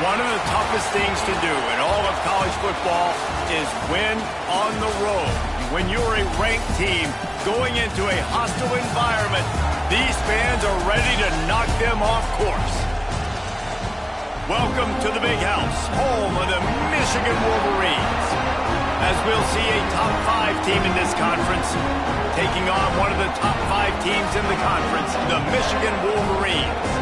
One of the toughest things to do in all of college football is win on the road. When you're a ranked team going into a hostile environment, these fans are ready to knock them off course. Welcome to the Big House, home of the Michigan Wolverines. As we'll see a top 5 team in this conference taking on one of the top 5 teams in the conference, the Michigan Wolverines.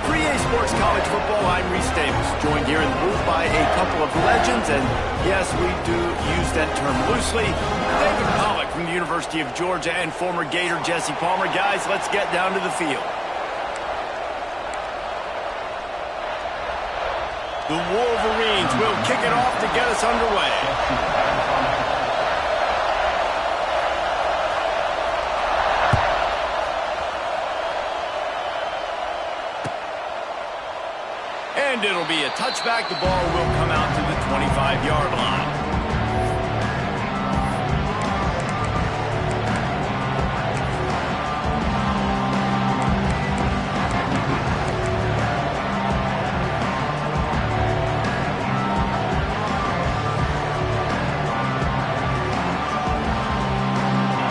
For EA Sports College Football, I'm Reese Davis, joined here in the booth by a couple of legends, and yes, we do use that term loosely. David Pollack from the University of Georgia and former Gator Jesse Palmer. Guys, let's get down to the field. The Wolverines will kick it off to get us underway. And it'll be a touchback. The ball will come out to the 25-yard line.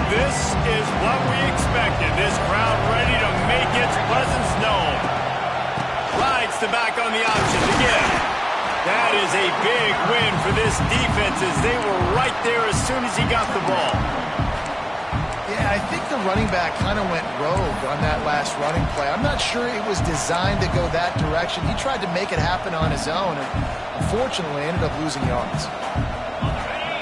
This is what we expected. This crowd ready to make its presence known. Rides the back on the option again. That is a big win for this defense as they were right there as soon as he got the ball. Yeah, I think the running back kind of went rogue on that last running play. I'm not sure it was designed to go that direction. He tried to make it happen on his own and unfortunately ended up losing yards.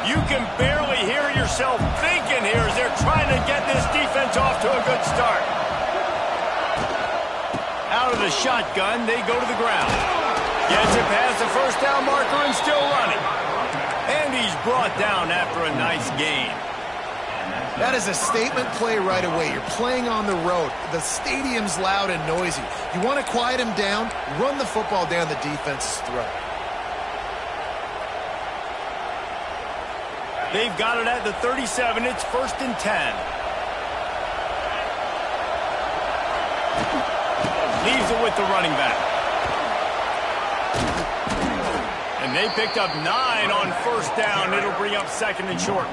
You can barely hear yourself thinking here as they're trying to get this defense off to a good start. Out of the shotgun, they go to the ground. Gets it past the first down marker and still running. And he's brought down after a nice gain. That is a statement play right away. You're playing on the road. The stadium's loud and noisy. You want to quiet him down, run the football down the defense's throat. They've got it at the 37. It's 1st and 10. Leaves it with the running back. And they picked up 9 on 1st down. It'll bring up 2nd and short.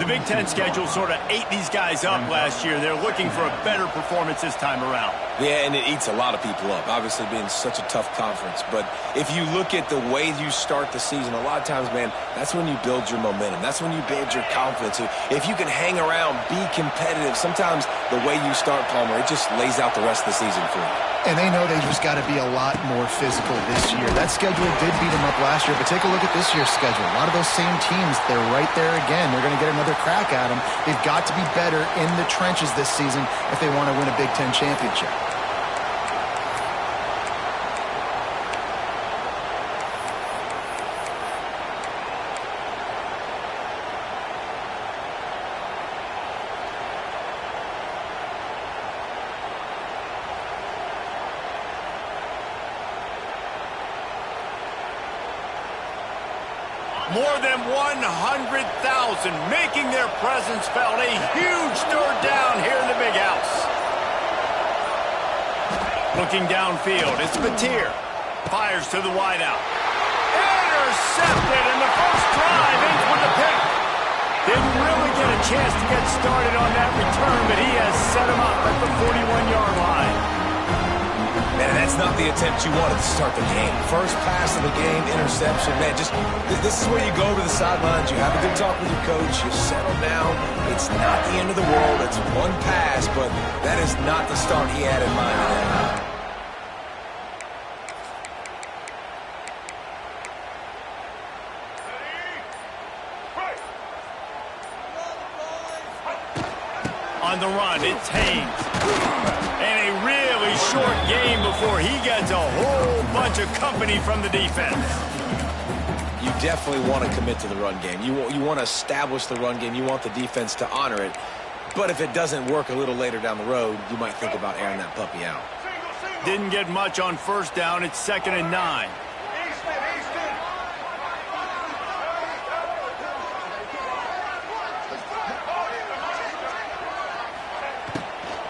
The Big Ten schedule sort of ate these guys up last year. They're looking for a better performance this time around. Yeah, and it eats a lot of people up, obviously being such a tough conference. But if you look at the way you start the season, a lot of times, man, that's when you build your momentum. That's when you build your confidence. If you can hang around, be competitive, sometimes the way you start, Palmer, it just lays out the rest of the season for you. And they know they just got to be a lot more physical this year. That schedule did beat them up last year, but take a look at this year's schedule. A lot of those same teams, they're right there again. They're going to get another crack at them. They've got to be better in the trenches this season if they want to win a Big Ten championship. More than 100,000 making their presence felt. A huge third down here in the Big House. Looking downfield, it's Batir. Fires to the wideout. Intercepted, and the first drive ends with a pick. Didn't really get a chance to get started on that return, but he has set him up at the 41-yard line. Man, that's not the attempt you wanted to start the game. First pass of the game, interception. Man, just this is where you go to the sidelines. You have a good talk with your coach. You settle down. It's not the end of the world. It's one pass, but that is not the start he had in mind. On the run, it's Haynes. And a really short game before he gets a whole bunch of company from the defense. You definitely want to commit to the run game. You want to establish the run game. You want the defense to honor it. But if it doesn't work a little later down the road, you might think about airing that puppy out. Didn't get much on 1st down. It's 2nd and 9.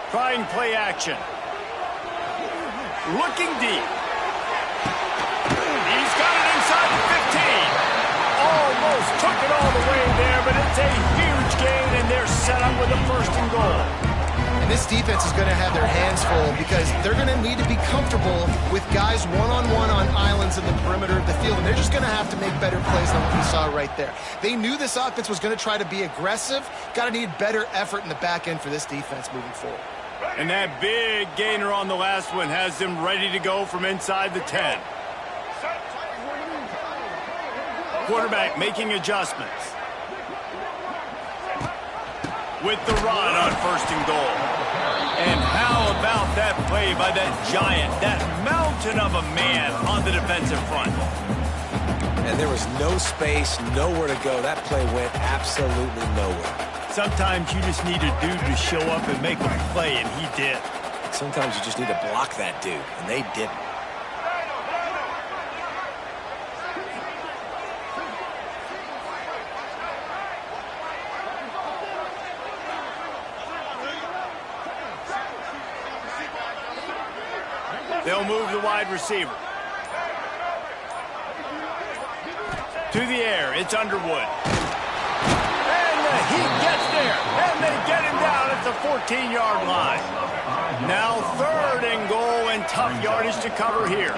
Trying play action. Looking deep. almost took it all the way there, but it's a huge gain, and they're set up with a 1st and goal. And this defense is going to have their hands full because they're going to need to be comfortable with guys one-on-one on islands in the perimeter of the field, and they're just going to have to make better plays than what we saw right there. They knew this offense was going to try to be aggressive. Got to need better effort in the back end for this defense moving forward. And that big gainer on the last one has them ready to go from inside the 10. Quarterback making adjustments. With the run on 1st and goal. And how about that play by that giant, that mountain of a man on the defensive front? And there was no space, nowhere to go. That play went absolutely nowhere. Sometimes you just need a dude to show up and make a play, and he did. Sometimes you just need to block that dude, and they didn't. They'll move the wide receiver. To the air, it's Underwood. And he gets there, and they get him down at the 14-yard line. Now 3rd and goal, and tough yardage to cover here.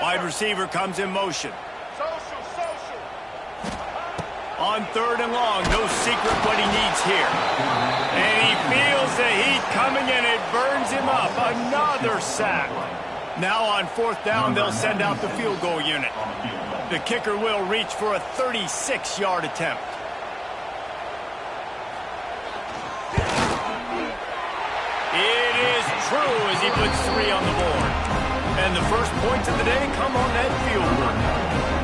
Wide receiver comes in motion. On 3rd and long, no secret what he needs here. And he feels the heat coming and it burns him up. Another sack. Now on 4th down, they'll send out the field goal unit. The kicker will reach for a 36-yard attempt. It is true as he puts 3 on the board. And the first points of the day come on that field goal.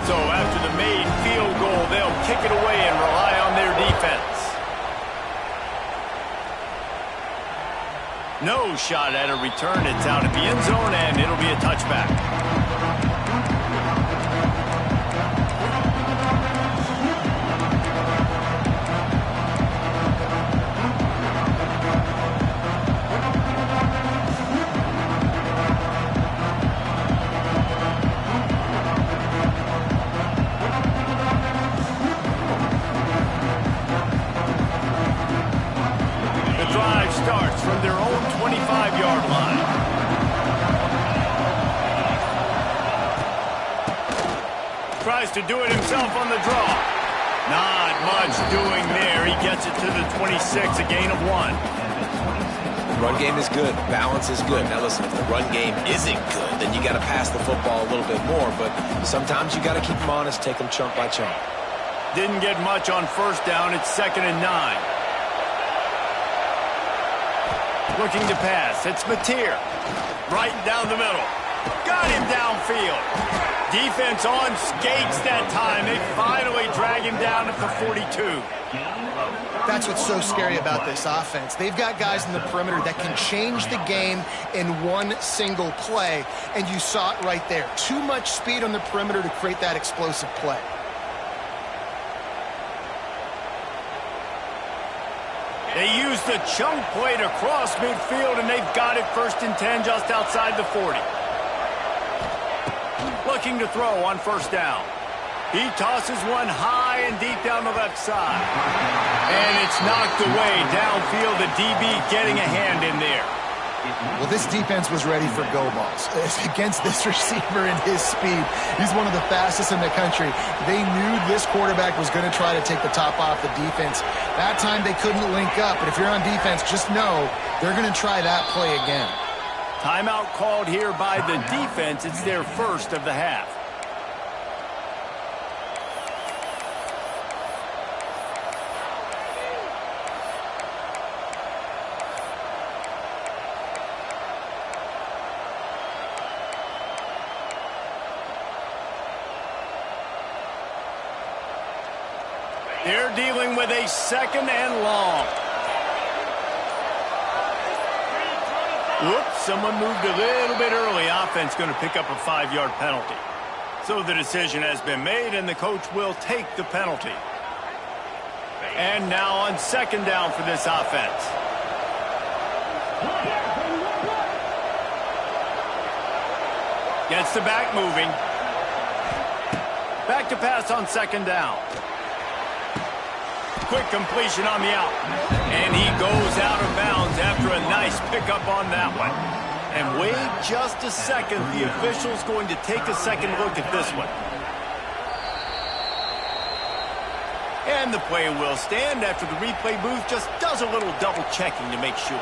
So after the made field goal, they'll kick it away and rely on their defense. No shot at a return. It's out at the end zone, and it'll be a touchback. Starts from their own 25-yard line. Tries to do it himself on the draw. Not much doing there. He gets it to the 26, a gain of 1. The run game is good. Balance is good. Now listen, if the run game isn't good, then you got to pass the football a little bit more. But sometimes you got to keep them honest, take them chunk by chunk. Didn't get much on 1st down. It's 2nd and 9. Looking to pass. It's Mateer. Right down the middle. Got him downfield. Defense on skates that time. They finally drag him down at the 42. That's what's so scary about this offense. They've got guys in the perimeter that can change the game in one single play, and you saw it right there. Too much speed on the perimeter to create that explosive play. They use the chunk play to cross midfield, and they've got it 1st and 10 just outside the 40. Looking to throw on 1st down. He tosses one high and deep down the left side. And it's knocked away downfield. The DB getting a hand in there. Well, this defense was ready for go balls. Against this receiver and his speed, he's one of the fastest in the country. They knew this quarterback was going to try to take the top off the defense. That time they couldn't link up, but if you're on defense, just know they're going to try that play again. Timeout called here by the defense. It's their 1st of the half. They're dealing with a 2nd and long. Whoops, someone moved a little bit early. Offense going to pick up a 5-yard penalty. So the decision has been made, and the coach will take the penalty. And now on second down for this offense. Gets the back moving. Back to pass on second down. Quick completion on the out. And he goes out of bounds after a nice pickup on that one. And wait just a second. The official's going to take a second look at this one. And the play will stand after the replay booth just does a little double checking to make sure.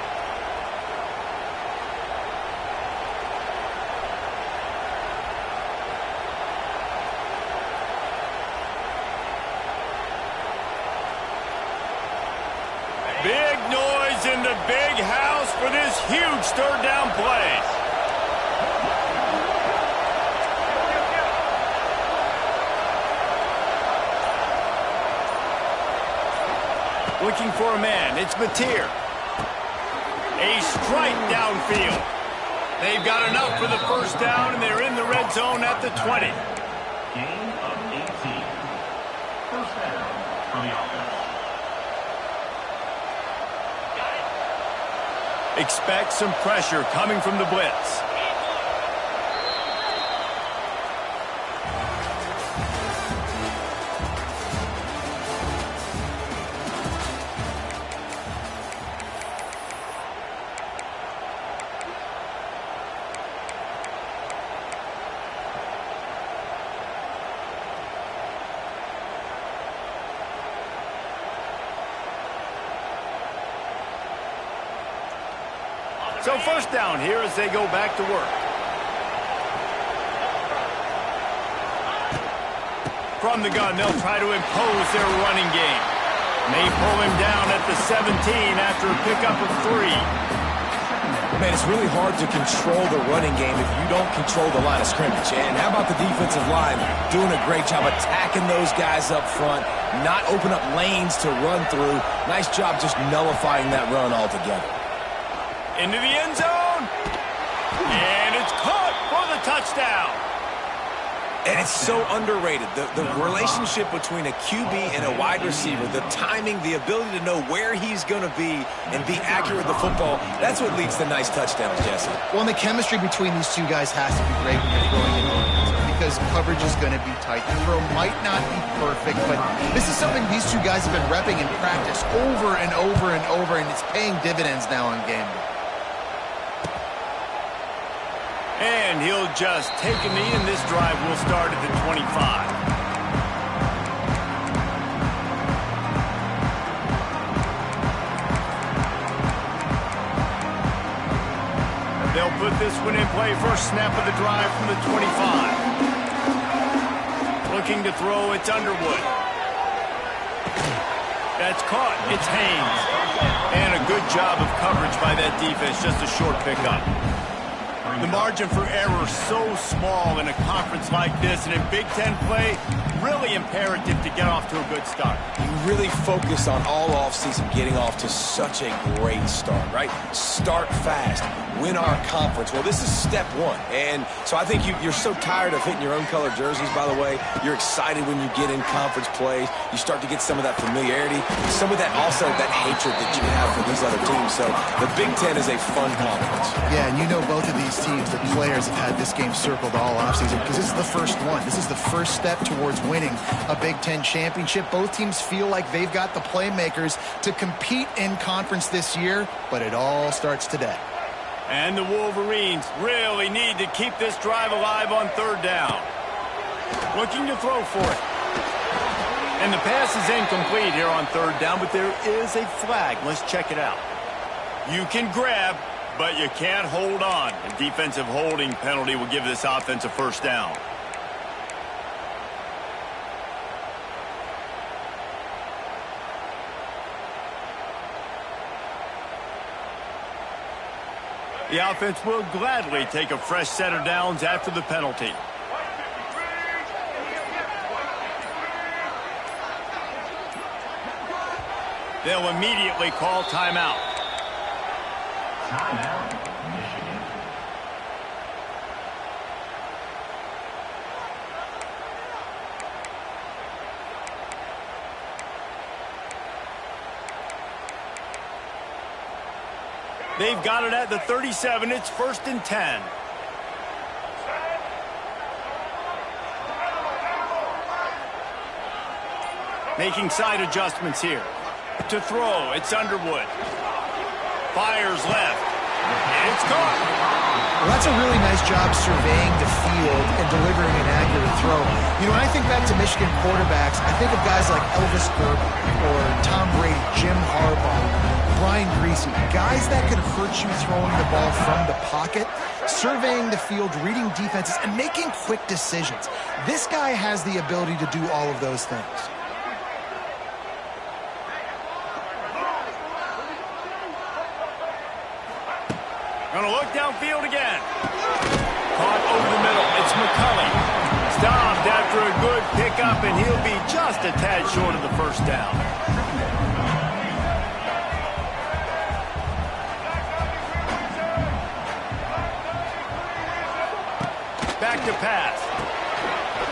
Big noise in the big house for this huge third down play. Looking for a man. It's Mateer. A strike downfield. They've got enough for the first down, and they're in the red zone at the 20. Gain of 18. First down for the offense. Expect some pressure coming from the blitz. So first down here as they go back to work. From the gun, they'll try to impose their running game. They pull him down at the 17 after a pickup of 3. Man, it's really hard to control the running game if you don't control the line of scrimmage. And how about the defensive line doing a great job attacking those guys up front, not open up lanes to run through. Nice job just nullifying that run altogether. Into the end zone. And it's caught for the touchdown. And it's so underrated. The relationship between a QB and a wide receiver, the timing, the ability to know where he's going to be and be accurate with the football, that's what leads to nice touchdowns, Jesse. Well, and the chemistry between these two guys has to be great when you're throwing in offense, because coverage is going to be tight. The throw might not be perfect, but this is something these two guys have been repping in practice over and over and over, and it's paying dividends now on game day. And he'll just take a knee, and this drive will start at the 25. They'll put this one in play. First snap of the drive from the 25. Looking to throw, it's Underwood. That's caught. It's Haynes. And a good job of coverage by that defense. Just a short pickup. The margin for error so small in a conference like this, and in Big Ten play, really imperative to get off to a good start. You really focus on all offseason getting off to such a great start, right? Start fast, win our conference. Well, this is step one. And so I think you're so tired of hitting your own color jerseys, by the way. You're excited when you get in conference plays. You start to get some of that familiarity, some of that also that hatred that you have for these other teams. So the Big Ten is a fun conference. Yeah, and you know both of these teams, the players have had this game circled all offseason because this is the first one. This is the first step towards winning a Big Ten championship. Both teams feel like they've got the playmakers to compete in conference this year, but it all starts today. And the Wolverines really need to keep this drive alive on third down. Looking to throw for it. And the pass is incomplete here on third down, but there is a flag. Let's check it out. You can grab, but you can't hold on. A defensive holding penalty will give this offense a first down. The offense will gladly take a fresh set of downs after the penalty. They'll immediately call timeout. Timeout, Michigan. They've got it at the 37. It's 1st and 10. Making side adjustments here. To throw, it's Underwood. Fires left. And it's caught. Well, that's a really nice job surveying the field and delivering an accurate throw. You know, when I think back to Michigan quarterbacks, I think of guys like Elvis Burke or Tom Brady, Jim Harbaugh, Brian Greasy, guys that could hurt you throwing the ball from the pocket, surveying the field, reading defenses, and making quick decisions. This guy has the ability to do all of those things. Gonna look downfield again. Caught over the middle. It's McCulley. Stopped after a good pickup, and he'll be just a tad short of the 1st down. Back to pass.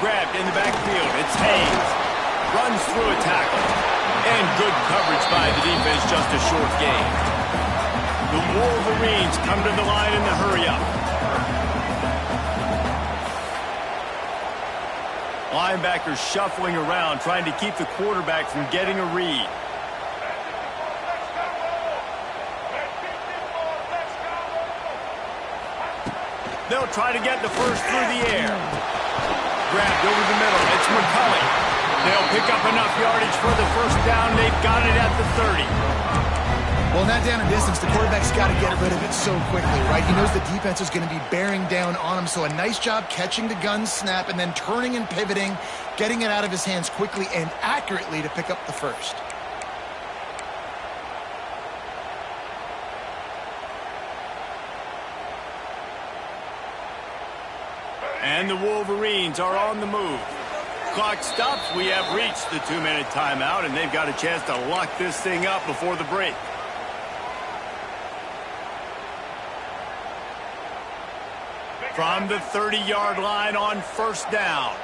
Grabbed in the backfield. It's Hayes. Runs through a tackle. And good coverage by the defense, just a short gain. The Wolverines come to the line in the hurry-up. Linebackers shuffling around, trying to keep the quarterback from getting a read. They'll try to get the first through the air. Grabbed over the middle. It's McCulley. They'll pick up enough yardage for the 1st down. They've got it at the 30. Well, in that down and distance, the quarterback's got to get rid of it so quickly, right? He knows the defense is going to be bearing down on him, so a nice job catching the gun snap and then turning and pivoting, getting it out of his hands quickly and accurately to pick up the 1st. And the Wolverines are on the move. Clock stops. We have reached the 2-minute timeout, and they've got a chance to lock this thing up before the break. From the 30-yard line on 1st down.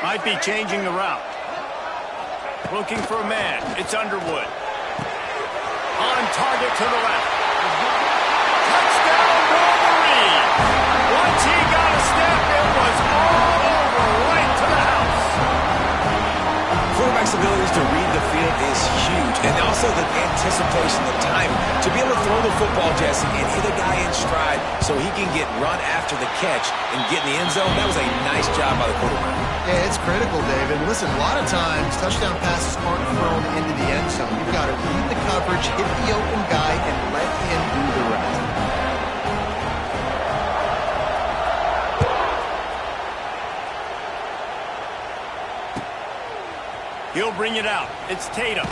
Might be changing the route. Looking for a man. It's Underwood. On target to the left. Touchdown, Wolverine! Once he got a step, it was all over, right to the house. Quarterback's abilities to read the field is huge, and also the anticipation, the time to be able to throw the football, Jesse, and hit a guy in stride so he can get run after the catch and get in the end zone. That was a nice job by the quarterback. Yeah, it's critical, David. Listen, a lot of times touchdown passes aren't thrown into the end zone. You've got to read the coverage, hit the open guy, and let him do the rest. He'll bring it out. It's Tatum.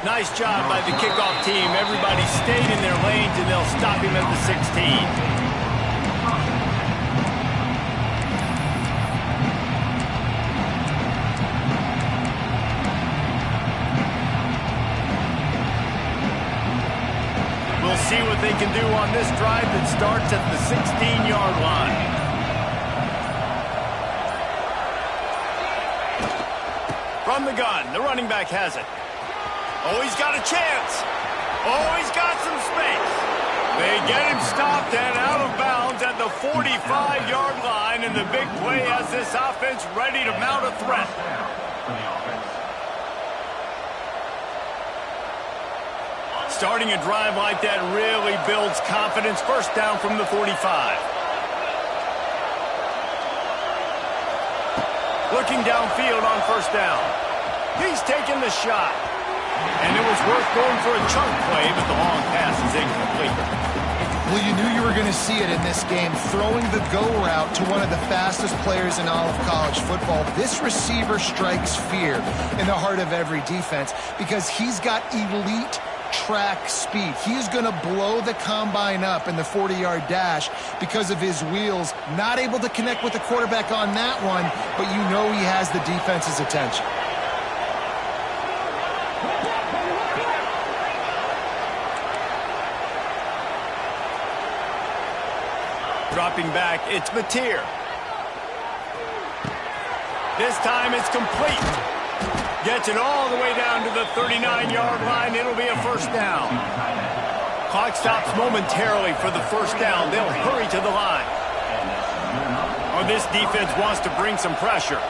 Nice job by the kickoff team. Everybody stayed in their lanes, and they'll stop him at the 16. We'll see what they can do on this drive that starts at the 16-yard line. From the gun, the running back has it. Oh, he's got a chance. Oh, he's got some space. They get him stopped and out of bounds at the 45-yard line, and the big play has this offense ready to mount a threat. Starting a drive like that really builds confidence. 1st down from the 45. Looking downfield on 1st down. He's taking the shot. And it was worth going for a chunk play, but the long pass is incomplete. Well, you knew you were going to see it in this game. Throwing the go route to one of the fastest players in all of college football. This receiver strikes fear in the heart of every defense because he's got elite track speed. He is going to blow the combine up in the 40-yard dash because of his wheels. Not able to connect with the quarterback on that one, but you know he has the defense's attention. Dropping back, it's Mateer. This time it's complete. Gets it all the way down to the 39-yard line. It'll be a first down. Clock stops momentarily for the first down. They'll hurry to the line. Oh, this defense wants to bring some pressure.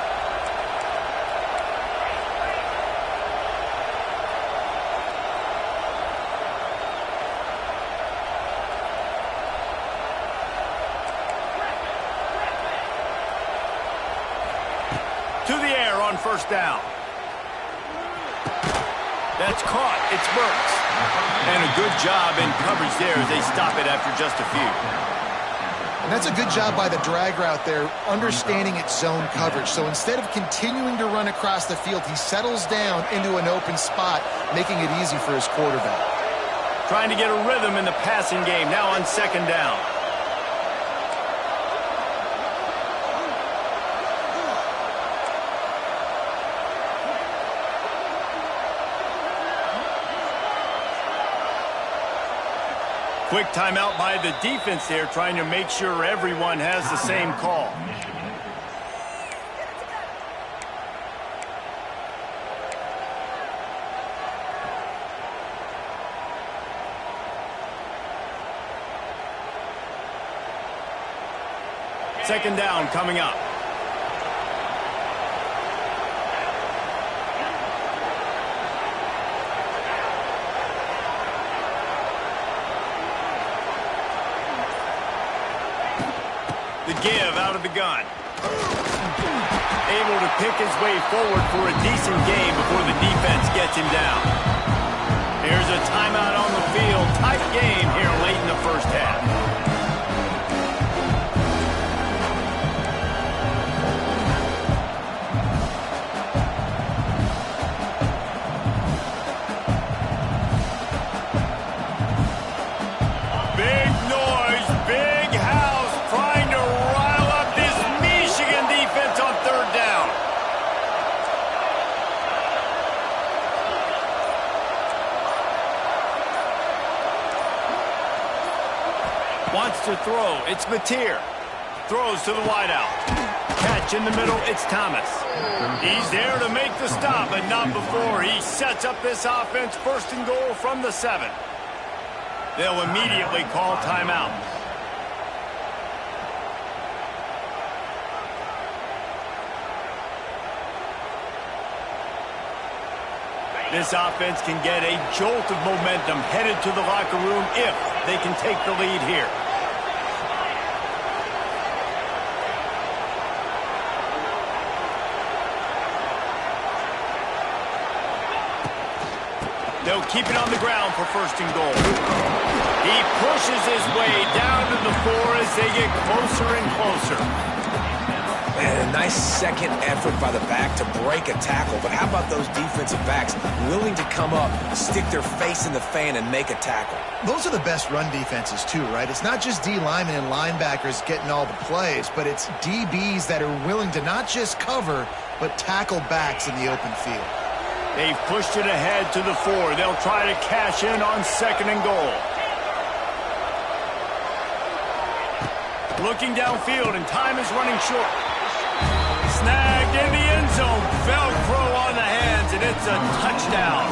To the air on first down. That's caught. It's Burks. And a good job in coverage there as they stop it after just a few. And that's a good job by the drag route there, understanding its zone coverage. So instead of continuing to run across the field, he settles down into an open spot, making it easy for his quarterback. Trying to get a rhythm in the passing game, now on second down. Quick timeout by the defense there, trying to make sure everyone has the same call. Second down coming up. The give out of the gun. Able to pick his way forward for a decent game before the defense gets him down. Here's a timeout on the field. Tight game here late in the first half. Wants to throw. It's Mateer. Throws to the wideout. Catch in the middle. It's Thomas. He's there to make the stop, but not before. He sets up this offense first and goal from the 7. They'll immediately call timeout. This offense can get a jolt of momentum headed to the locker room if they can take the lead here. They'll keep it on the ground for first and goal. He pushes his way down to the 4 as they get closer and closer. And a nice second effort by the back to break a tackle. But how about those defensive backs willing to come up, stick their face in the fan, and make a tackle? Those are the best run defenses, too, right? It's not just D linemen and linebackers getting all the plays, but it's DBs that are willing to not just cover, but tackle backs in the open field. They've pushed it ahead to the 4. They'll try to cash in on second and goal. Looking downfield, and time is running short. Snagged in the end zone. Velcro on the hands, and it's a touchdown.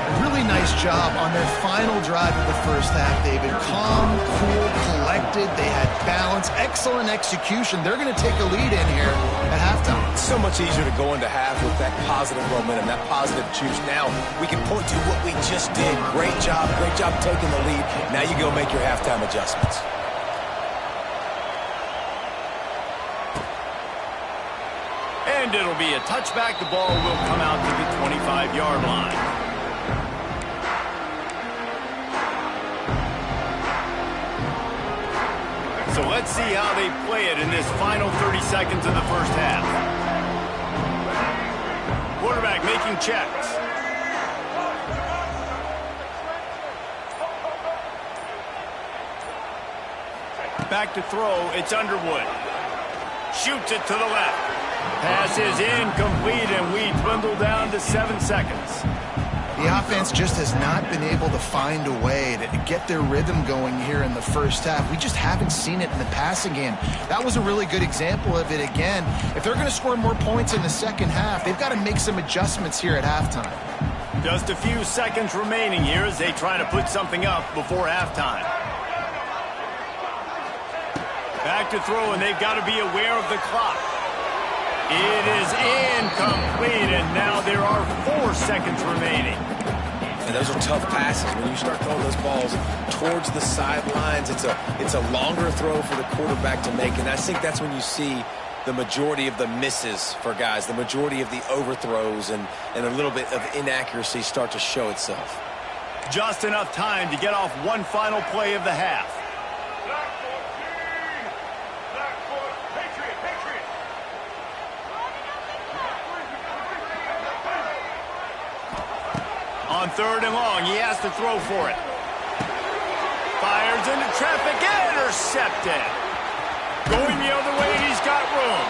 A really nice job on their final drive of the first half. They've been calm, cool, collected. They had balance, excellent execution. They're going to take the lead in here at halftime. It's so much easier to go into half with that positive momentum, that positive juice. Now we can point to what we just did. Great job taking the lead. Now you go make your halftime adjustments. And it'll be a touchback. The ball will come out to the 25-yard line. So let's see how they play it in this final 30 seconds of the first half. Quarterback making checks. Back to throw. It's Underwood. Shoots it to the left. Pass is incomplete, and we dwindle down to 7 seconds. The offense just has not been able to find a way to get their rhythm going here in the first half. We just haven't seen it in the passing game. That was a really good example of it again. If they're going to score more points in the second half, they've got to make some adjustments here at halftime. Just a few seconds remaining here as they try to put something up before halftime. Back to throw, and they've got to be aware of the clock. It is incomplete, and now there are 4 seconds remaining. And those are tough passes. When you start throwing those balls towards the sidelines, it's a longer throw for the quarterback to make, and I think that's when you see the majority of the misses for guys, the majority of the overthrows and a little bit of inaccuracy start to show itself. Just enough time to get off one final play of the half. On 3rd and long, he has to throw for it. Fires into traffic, intercepted. Going the other way, and he's got room.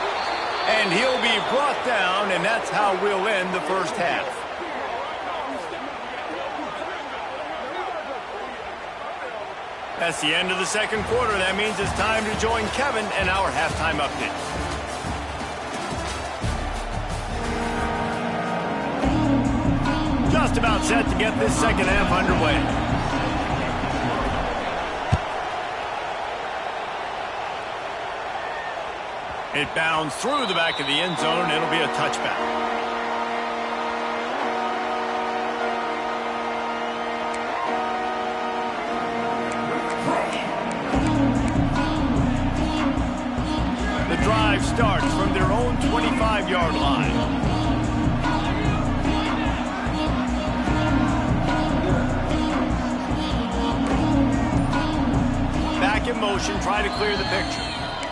And he'll be brought down, and that's how we'll end the first half. That's the end of the second quarter. That means it's time to join Kevin and our halftime update. Just about set to get this second half underway. It bounds through the back of the end zone. It'll be a touchback. The drive starts from their own 25-yard line. Back in motion, try to clear the picture.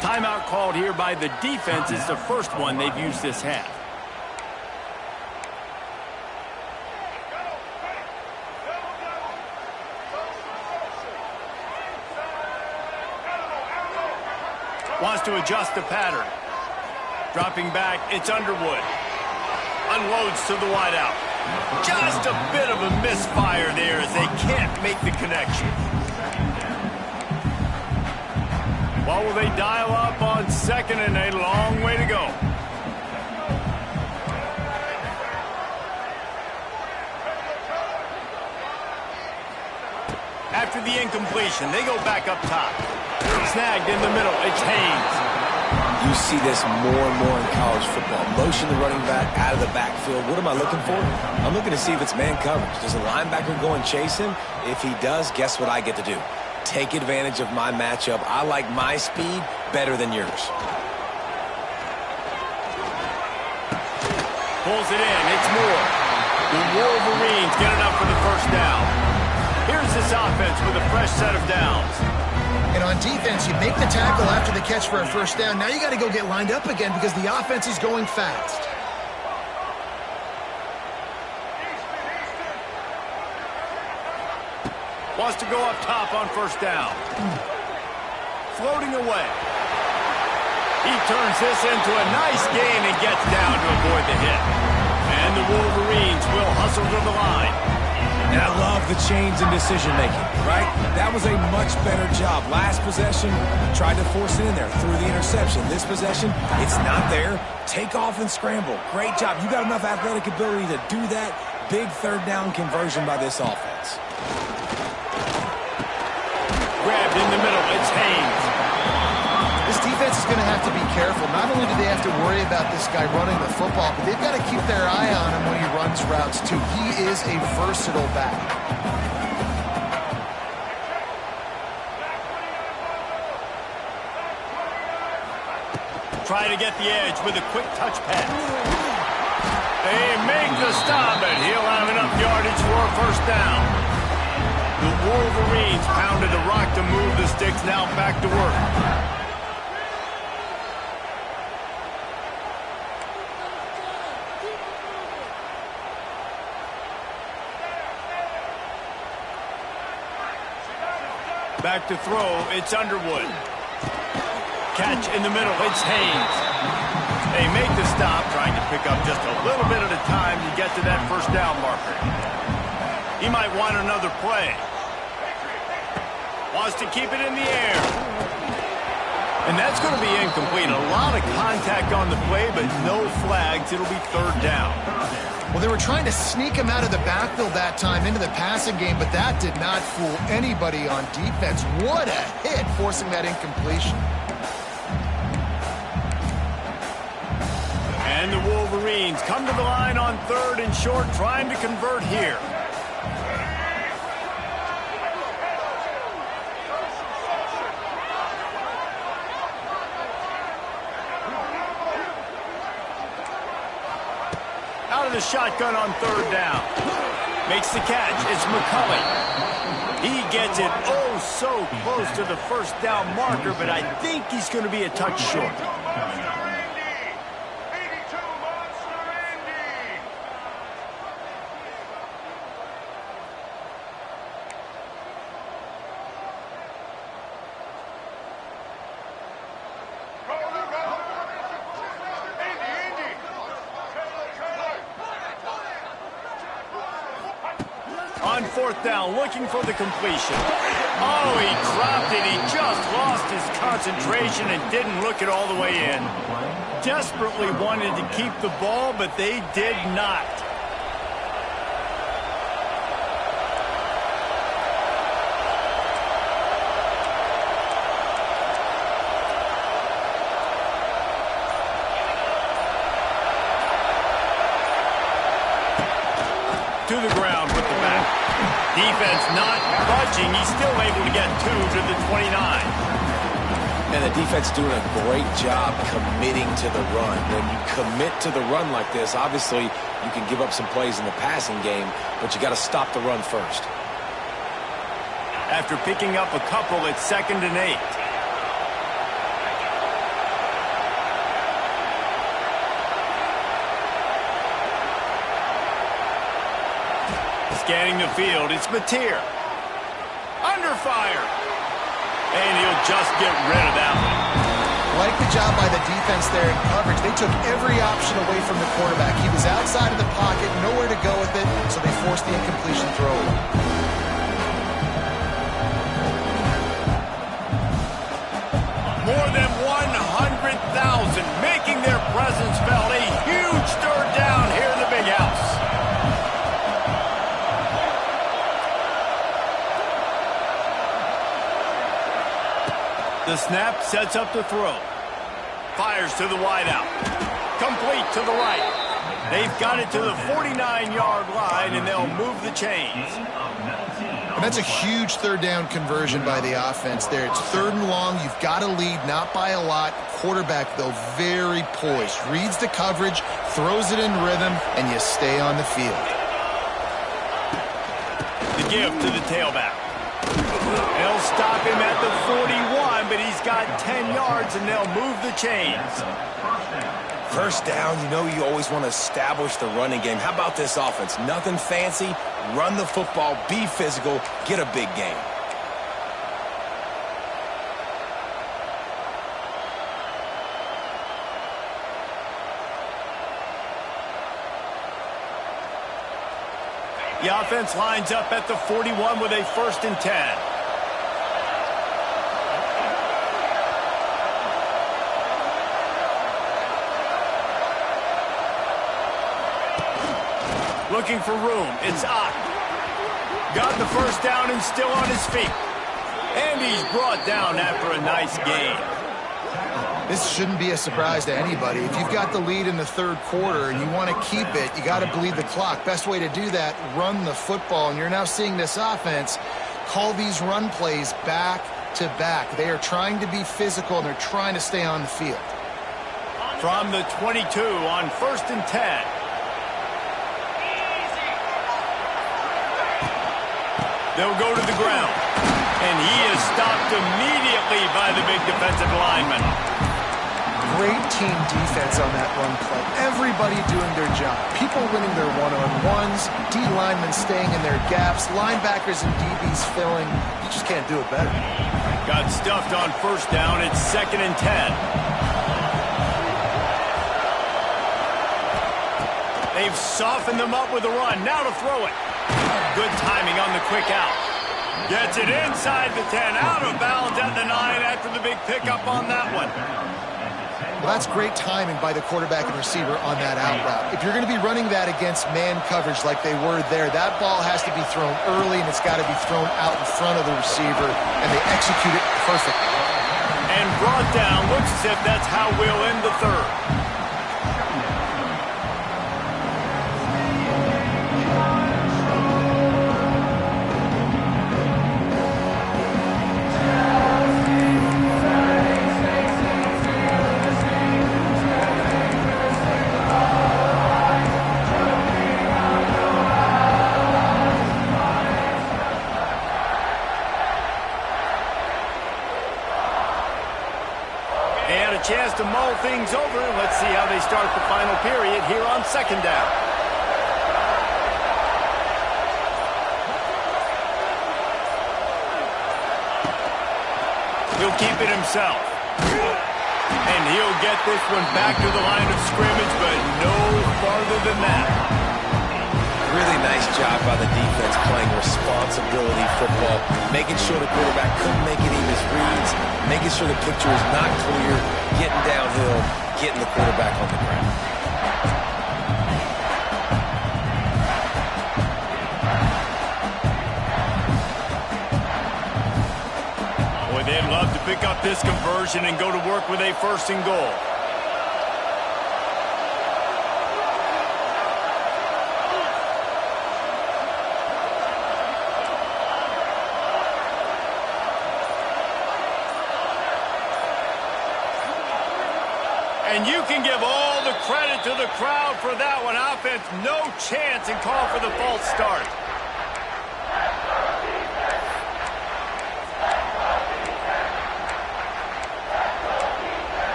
Timeout called here by the defense. It's the first one they've used this half. Wants to adjust the pattern. Dropping back, it's Underwood. Unloads to the wideout. Just a bit of a misfire there as they can't make the connection. What will they dial up on 2nd and a long way to go? After the incompletion, they go back up top. Snagged in the middle, it's Haynes. You see this more and more in college football. Motion the running back out of the backfield. What am I looking for? I'm looking to see if it's man coverage. Does the linebacker go and chase him? If he does, guess what I get to do? Take advantage of my matchup. I like my speed better than yours. Pulls it in. It's Moore. The Wolverines get enough for the first down. Here's this offense with a fresh set of downs. And on defense, you make the tackle after the catch for a first down. Now you got to go get lined up again because the offense is going fast. Wants to go up top on first down. Floating away. He turns this into a nice gain and gets down to avoid the hit. And the Wolverines will hustle to the line. And I love the change in decision-making, right? That was a much better job. Last possession, tried to force it in there, threw the interception. This possession, it's not there. Take off and scramble. Great job. You got enough athletic ability to do that. Big 3rd down conversion by this offense. Grabbed in the middle, it's Haynes. This defense is going to have to be careful. Not only do they have to worry about this guy running the football, but they've got to keep their eye on him when he runs routes, too. He is a versatile back. Try to get the edge with a quick touch pass. They make the stop, and he'll have enough yardage for a first down. The Wolverines pounded a rock to move the sticks, now back to work. Back to throw, it's Underwood. Catch in the middle, it's Haynes. They make the stop, trying to pick up just a little bit at a time to get to that first down marker. He might want another play. Wants to keep it in the air. And that's going to be incomplete. A lot of contact on the play, but no flags. It'll be third down. Well, they were trying to sneak him out of the backfield that time into the passing game, but that did not fool anybody on defense. What a hit, forcing that incompletion. And the Wolverines come to the line on third and short, trying to convert here. Out of the shotgun on third down. Makes the catch. It's McCulley. He gets it oh so close to the first down marker, but I think he's going to be a touch short. On fourth down, looking for the completion. Oh, he dropped it. He just lost his concentration and didn't look it all the way in. Desperately wanted to keep the ball, but they did not. To the ground with the back. Defense not budging. He's still able to get two to the 29. And the defense doing a great job committing to the run. When you commit to the run like this, obviously you can give up some plays in the passing game, but you got to stop the run first. After picking up a couple, it's 2nd and 8. Scanning the field, it's Mateer. Under fire. And he'll just get rid of that one. Like the job by the defense there in coverage. They took every option away from the quarterback. He was outside of the pocket, nowhere to go with it, so they forced the incompletion throw. More than 100,000 making their presence felt. A huge third down here in the big house. The snap sets up the throw. Fires to the wideout. Complete to the right. They've got it to the 49-yard line, and they'll move the chains. And that's a huge third down conversion by the offense there. It's 3rd and long. You've got to lead, not by a lot. Quarterback, though, very poised. Reads the coverage, throws it in rhythm, and you stay on the field. The give to the tailback. They'll stop him at the 41, but he's got 10 yards, and they'll move the chains. First down, you know you always want to establish the running game. How about this offense? Nothing fancy. Run the football, be physical, get a big gain. The offense lines up at the 41 with a 1st and 10. Looking for room. It's Ncaa. Got the first down and still on his feet. And he's brought down after a nice gain. This shouldn't be a surprise to anybody. If you've got the lead in the 3rd quarter and you want to keep it, you got to bleed the clock. Best way to do that, run the football. And you're now seeing this offense call these run plays back to back. They are trying to be physical, and they're trying to stay on the field. From the 22 on 1st and 10. They'll go to the ground. And he is stopped immediately by the big defensive lineman. Great team defense on that run play. Everybody doing their job. People winning their one-on-ones, D linemen staying in their gaps, linebackers and DBs filling. You just can't do it better. Got stuffed on 1st down. It's 2nd and 10. They've softened them up with a run. Now to throw it. Good timing on the quick out. Gets it inside the 10. Out of bounds at the 9 after the big pickup on that one. Well, that's great timing by the quarterback and receiver on that out route. If you're going to be running that against man coverage like they were there, that ball has to be thrown early, and it's got to be thrown out in front of the receiver, and they execute it perfectly. And brought down. Looks as if that's how we'll end the third. Chance to mull things over. Let's see how they start the final period here on second down. He'll keep it himself. And he'll get this one back to the line of scrimmage, but no farther than that. Really nice job by the defense playing responsibility football, making sure the quarterback couldn't make any misreads, making sure the picture is not clear, getting downhill, getting the quarterback on the ground. Boy, they'd love to pick up this conversion and go to work with a 1st and goal. And you can give all the credit to the crowd for that one. Offense, no chance, and call for the false start.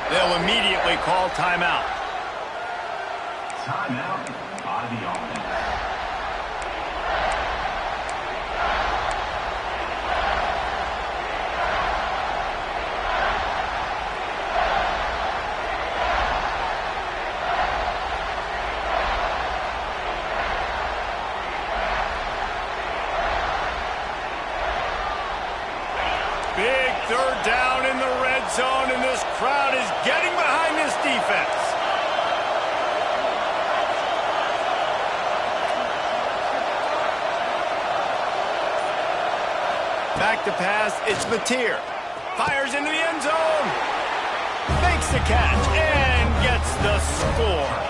They'll immediately call timeout. Timeout by the offense. Big third down in the red zone, and this crowd is getting behind this defense. Back to pass, it's Mateer. Fires into the end zone. Makes the catch and gets the score.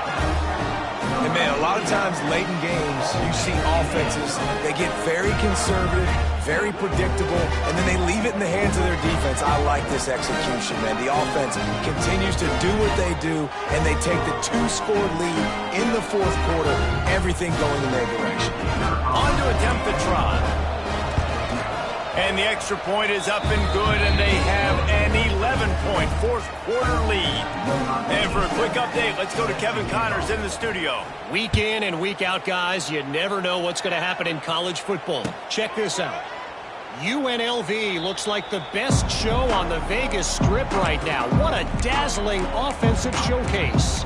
And man, a lot of times late in games, you see offenses, they get very conservative, very predictable, and then they leave it in the hands of their defense. I like this execution, man. The offense continues to do what they do, and they take the 2-score lead in the 4th quarter, everything going in their direction. On to attempt the try. And the extra point is up and good, and they have an 11-point 4th quarter lead. And for a quick update, let's go to Kevin Connors in the studio. Week in and week out, guys, you never know what's going to happen in college football. Check this out. UNLV looks like the best show on the Vegas Strip right now. What a dazzling offensive showcase.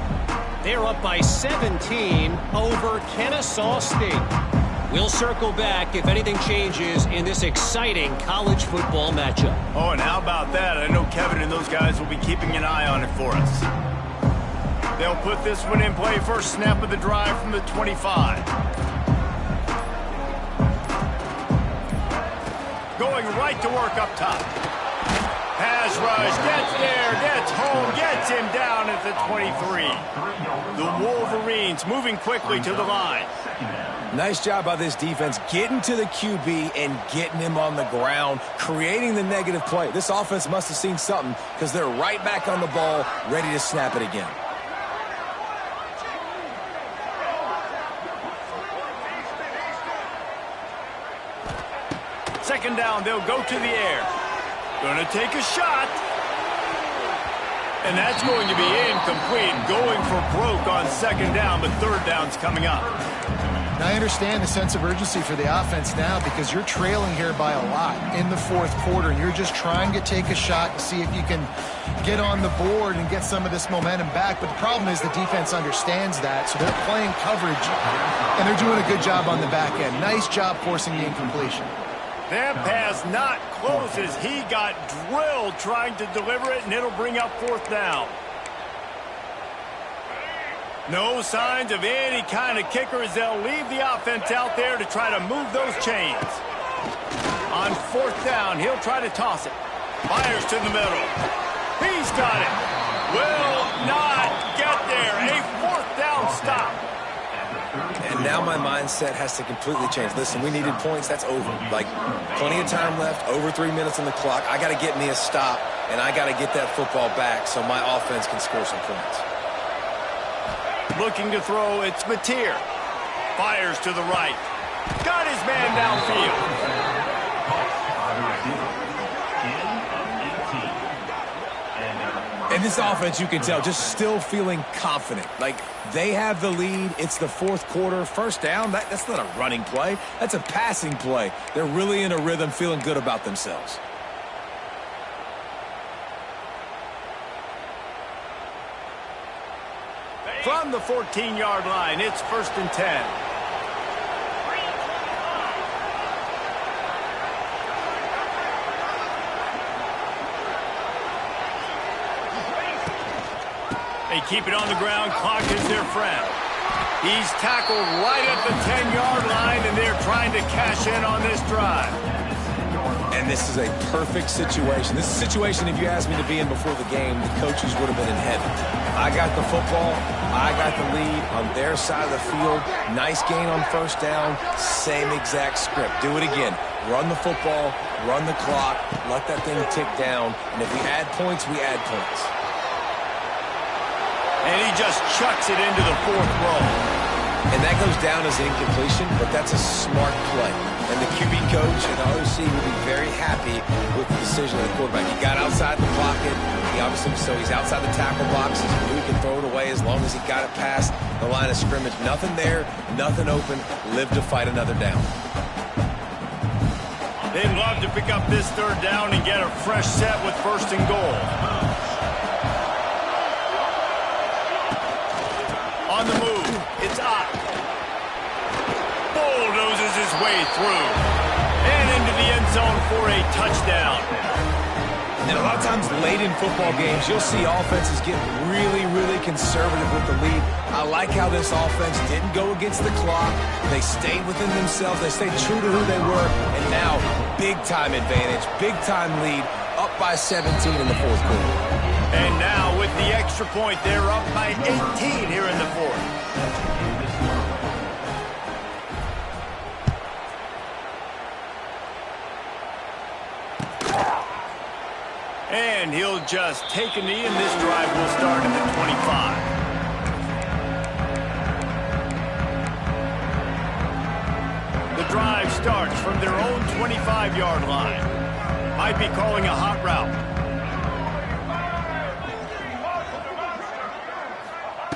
They're up by 17 over Kennesaw State. We'll circle back if anything changes in this exciting college football matchup. Oh, and how about that? I know Kevin and those guys will be keeping an eye on it for us. They'll put this one in play. First snap of the drive from the 25. Going right to work up top. Pass rush, gets there, gets home, gets him down at the 23. The Wolverines moving quickly to the line. Nice job by this defense getting to the QB and getting him on the ground, creating the negative play. This offense must have seen something because they're right back on the ball, ready to snap it again. Second down, they'll go to the air. Gonna take a shot. And that's going to be incomplete. Going for broke on second down, but third down's coming up. Now, I understand the sense of urgency for the offense now because you're trailing here by a lot in the fourth quarter, and you're just trying to take a shot and see if you can get on the board and get some of this momentum back. But the problem is the defense understands that, so they're playing coverage, and they're doing a good job on the back end. Nice job forcing the incompletion. That pass not close as he got drilled trying to deliver it, and it'll bring up fourth down. No signs of any kind of kicker as they'll leave the offense out there to try to move those chains. On fourth down, he'll try to toss it. Fires to the middle. He's got it. Will not get there. A fourth down stop. And now my mindset has to completely change. Listen, we needed points. That's over. Like, plenty of time left, over 3 minutes on the clock. I got to get me a stop, and I got to get that football back so my offense can score some points. Looking to throw, it's Mateer. Fires to the right. Got his man downfield. And this offense, you can tell, just still feeling confident. Like, they have the lead. It's the fourth quarter. First down, that's not a running play. That's a passing play. They're really in a rhythm, feeling good about themselves. From the 14-yard line, it's 1st and 10. They keep it on the ground. Clock is their friend. He's tackled right at the 10-yard line, and they're trying to cash in on this drive. And this is a perfect situation. This is a situation, if you asked me to be in before the game, the coaches would have been in heaven. I got the football. I got the lead on their side of the field. Nice gain on first down. Same exact script. Do it again. Run the football. Run the clock. Let that thing tick down. And if we add points, we add points. And he just chucks it into the fourth row. And that goes down as incompletion, but that's a smart play. And the QB coach and the OC will be very happy with the decision of the quarterback. He got outside the pocket. He's outside the tackle box. He can throw it away as long as he got it past the line of scrimmage. Nothing there, nothing open. Live to fight another down. They'd love to pick up this third down and get a fresh set with 1st and goal. On the move, it's Ott. Bulldozes his way through. And into the end zone for a touchdown. And a lot of times late in football games, you'll see offenses get really, really conservative with the lead. I like how this offense didn't go against the clock. They stayed within themselves. They stayed true to who they were. And now, big-time advantage, big-time lead, up by 17 in the fourth quarter. And now, with the extra point, they're up by 18 here in the fourth. And he'll just take a knee, and this drive will start at the 25. The drive starts from their own 25-yard line. Might be calling a hot route.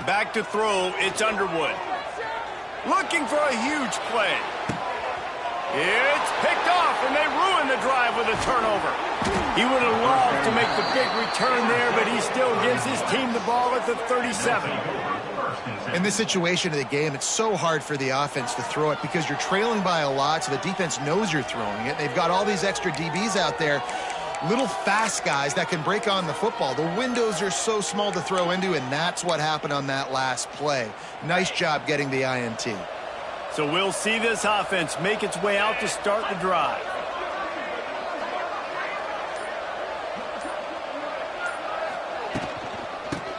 Back to throw, it's Underwood. Looking for a huge play. It's picked off, and they ruin the drive with a turnover. He would have loved to make the big return there, but he still gives his team the ball at the 37. In this situation of the game, it's so hard for the offense to throw it because you're trailing by a lot, so the defense knows you're throwing it. They've got all these extra DBs out there, little fast guys that can break on the football. The windows are so small to throw into, and that's what happened on that last play. Nice job getting the INT. So we'll see this offense make its way out to start the drive.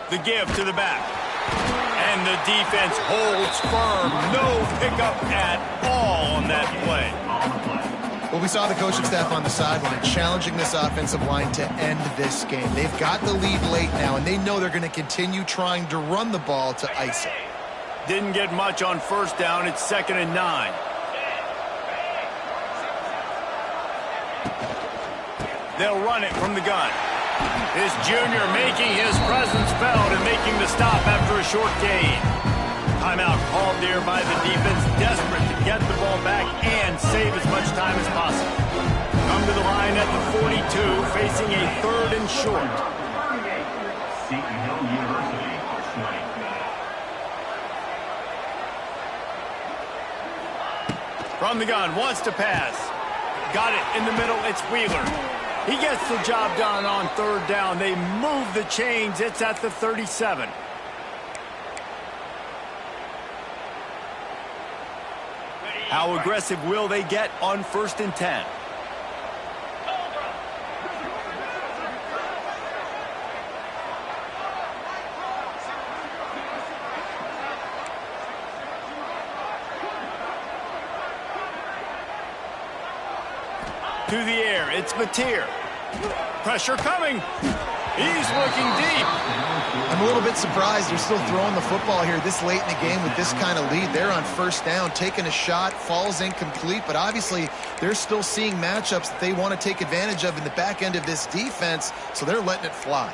The give to the back. And the defense holds firm. No pickup at all on that play. Well, we saw the coaching staff on the sideline challenging this offensive line to end this game. They've got the lead late now, and they know they're going to continue trying to run the ball to ice it. Didn't get much on first down. It's 2nd and 9. They'll run it from the gun. This junior making his presence felt and making the stop after a short gain. Timeout called there by the defense, desperate to get the ball back and save as much time as possible. Come to the line at the 42, facing a 3rd and short. Seton Hill University, 20. From the gun, wants to pass. Got it in the middle, it's Wheeler. He gets the job done on 3rd down. They move the chains, it's at the 37. How aggressive will they get on 1st and 10? To the air, it's Mateer. Pressure coming. He's looking deep. I'm a little bit surprised they're still throwing the football here this late in the game with this kind of lead. They're on 1st down, taking a shot, falls incomplete, but obviously they're still seeing matchups that they want to take advantage of in the back end of this defense, so they're letting it fly.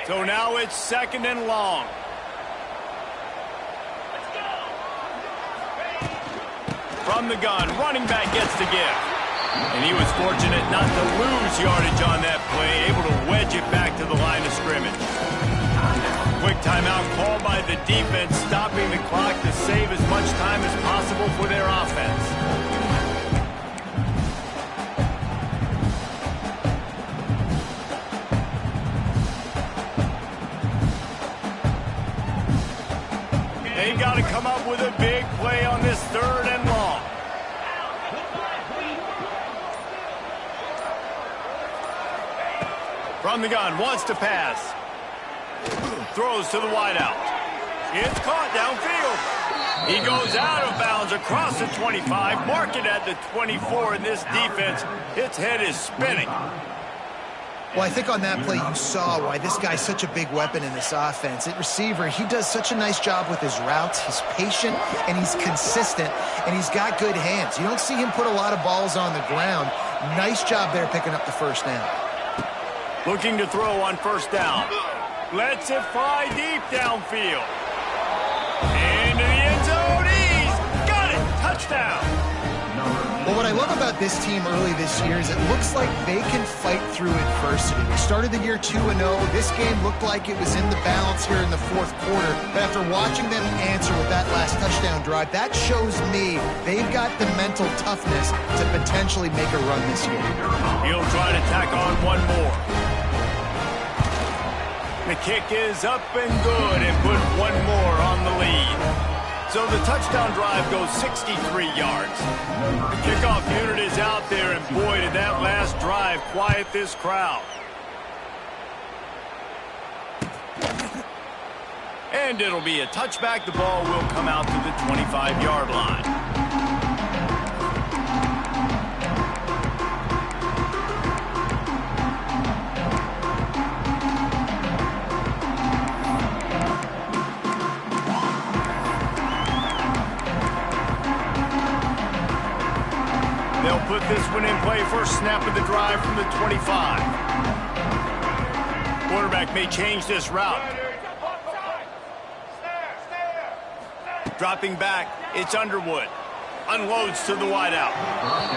So now it's 2nd and long. From the gun, running back gets the give. And he was fortunate not to lose yardage on that play, able to wedge it back to the line of scrimmage. Quick timeout called by the defense, stopping the clock to save as much time as possible for their offense. They've got to come up with a big play on this 3rd and long. From the gun, wants to pass. Throws to the wideout. It's caught downfield. He goes out of bounds across the 25, mark it at the 24, and this defense, its head is spinning. Well, I think on that play you saw why this guy's such a big weapon in this offense. At receiver, he does such a nice job with his routes. He's patient, and he's consistent, and he's got good hands. You don't see him put a lot of balls on the ground. Nice job there picking up the 1st down. Looking to throw on 1st down. Lets it fly deep downfield. Into the end zone. He's got it. Touchdown. Well, what I love about this team early this year is it looks like they can fight through adversity. They started the year 2-0. This game looked like it was in the balance here in the 4th quarter. But after watching them answer with that last touchdown drive, that shows me they've got the mental toughness to potentially make a run this year. He'll try to tack on one more. The kick is up and good and put one more on the lead. So the touchdown drive goes 63 yards. The kickoff unit is out there, and boy, did that last drive quiet this crowd. And it'll be a touchback. The ball will come out to the 25-yard line. They'll put this one in play. First snap of the drive from the 25. Quarterback may change this route. Dropping back, it's Underwood. Unloads to the wideout.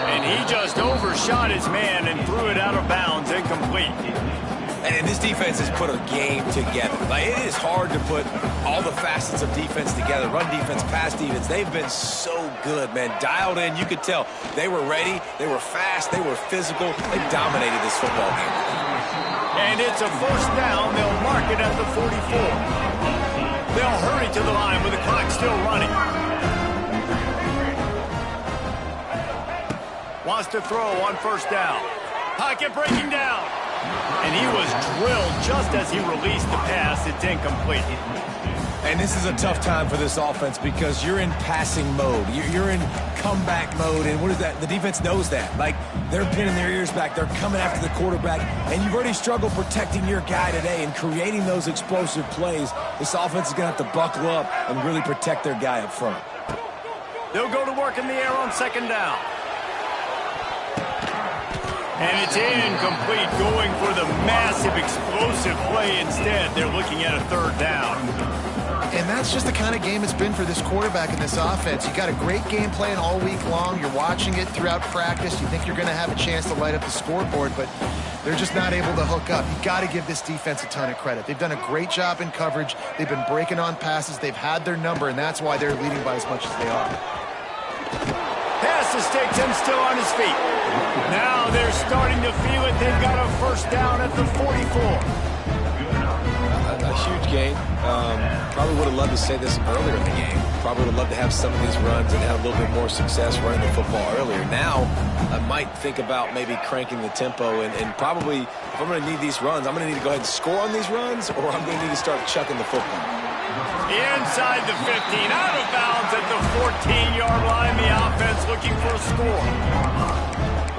And he just overshot his man and threw it out of bounds, incomplete. And this defense has put a game together. Like, it is hard to put all the facets of defense together. Run defense, pass defense. They've been so good, man. Dialed in. You could tell they were ready. They were fast. They were physical. They dominated this football game. And it's a 1st down. They'll mark it at the 44. They'll hurry to the line with the clock still running. Wants to throw on 1st down. Pocket breaking down. And he was drilled just as he released the pass. It's incomplete. And this is a tough time for this offense because you're in passing mode. You're in comeback mode. And what is that? The defense knows that. Like, they're pinning their ears back. They're coming after the quarterback. And you've already struggled protecting your guy today and creating those explosive plays. This offense is going to have to buckle up and really protect their guy up front. They'll go to work in the air on 2nd down. And it's incomplete, going for the massive explosive play instead. They're looking at a third down. And that's just the kind of game it's been for this quarterback in this offense. You got a great game plan all week long. You're watching it throughout practice. You think you're going to have a chance to light up the scoreboard, but they're just not able to hook up. You got to give this defense a ton of credit. They've done a great job in coverage. They've been breaking on passes. They've had their number, and that's why they're leading by as much as they are. Pass mistakes, him still on his feet. Now they're starting to feel it. They've got a first down at the 44. A huge gain. Probably would have loved to say this earlier in the game. Probably would have loved to have some of these runs and have a little bit more success running the football earlier. Now, I might think about maybe cranking the tempo and probably, if I'm going to need these runs, I'm going to need to go ahead and score on these runs, or I'm going to need to start chucking the football. Inside the 15, out of bounds at the 14-yard line. The offense looking for a score.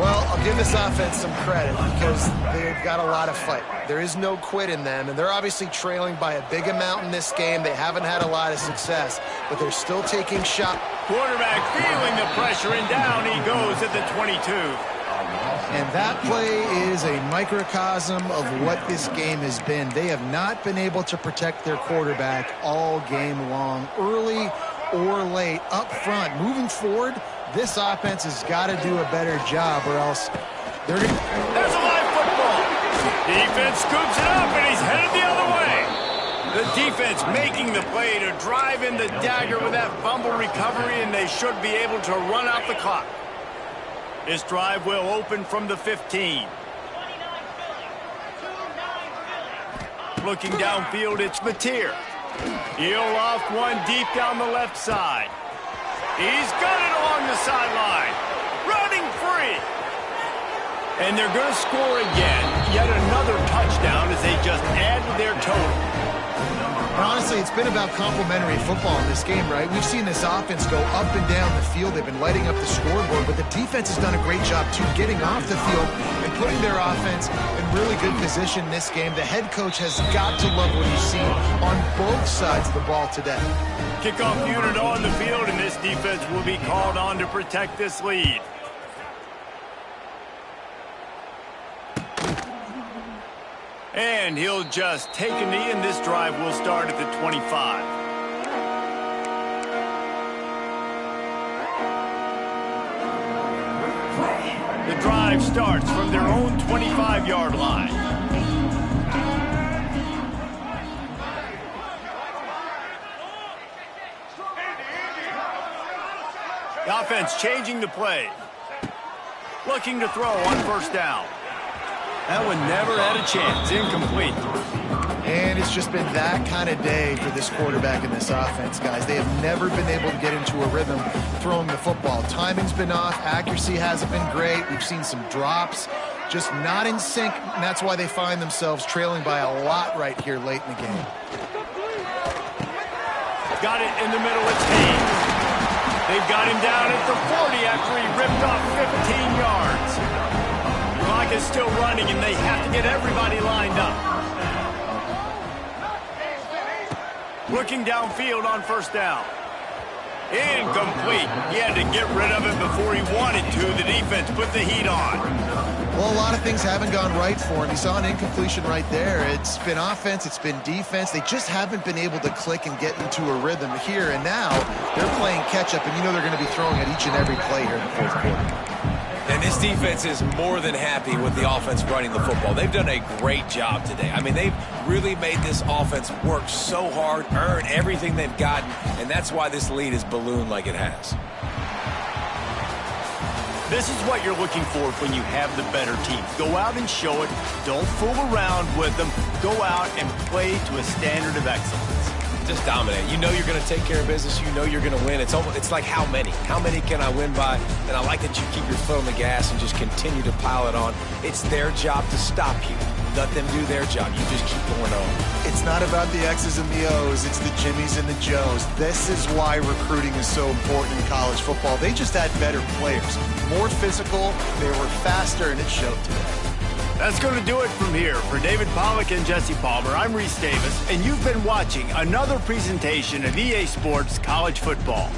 Well, I'll give this offense some credit because they've got a lot of fight. There is no quit in them, and they're obviously trailing by a big amount in this game. They haven't had a lot of success, but they're still taking shots. Quarterback feeling the pressure, and down he goes at the 22. And that play is a microcosm of what this game has been. They have not been able to protect their quarterback all game long, early or late, up front. Moving forward, this offense has got to do a better job, or else they're going to... There's a live football. Defense scoops it up, and he's headed the other way. The defense making the play to drive in the dagger with that fumble recovery, and they should be able to run out the clock. This drive will open from the 15. Looking downfield, it's Mateer. He'll loft one deep down the left side. He's got it along the sideline. Running free. And they're going to score again. Yet another touchdown as they just add to their total. And honestly, it's been about complementary football in this game, right? We've seen this offense go up and down the field. They've been lighting up the scoreboard, but the defense has done a great job, too, getting off the field and putting their offense in really good position in this game. The head coach has got to love what he's seen on both sides of the ball today. Kickoff unit on the field, and this defense will be called on to protect this lead. And he'll just take a knee, and this drive will start at the 25. The drive starts from their own 25-yard line. The offense changing the play. Looking to throw on first down. That one never had a chance. Incomplete. And it's just been that kind of day for this quarterback and this offense, guys. They have never been able to get into a rhythm throwing the football. Timing's been off. Accuracy hasn't been great. We've seen some drops. Just not in sync, and that's why they find themselves trailing by a lot right here late in the game. Got it in the middle. It's Hayes. They've got him down at the 40 after he ripped off 15 yards. The clock is still running, and they have to get everybody lined up. Looking downfield on first down. Incomplete. He had to get rid of it before he wanted to. The defense put the heat on. Well, a lot of things haven't gone right for him. He saw an incompletion right there. It's been offense, it's been defense. They just haven't been able to click and get into a rhythm here. And now they're playing catch-up, and you know they're going to be throwing at each and every play here in the fourth quarter. And this defense is more than happy with the offense running the football. They've done a great job today. I mean, they've really made this offense work so hard, earn everything they've gotten, and that's why this lead is ballooned like it has. This is what you're looking for when you have the better team. Go out and show it. Don't fool around with them. Go out and play to a standard of excellence. Just dominate. You know you're going to take care of business. You know you're going to win. It's like how many? How many can I win by? And I like that you keep your foot on the gas and just continue to pile it on. It's their job to stop you. Let them do their job. You just keep going on. It's not about the X's and the O's. It's the Jimmies and the Joes. This is why recruiting is so important in college football. They just had better players. More physical. They were faster, and it showed today. That's going to do it from here. For David Pollack and Jesse Palmer, I'm Reese Davis, and you've been watching another presentation of EA Sports College Football.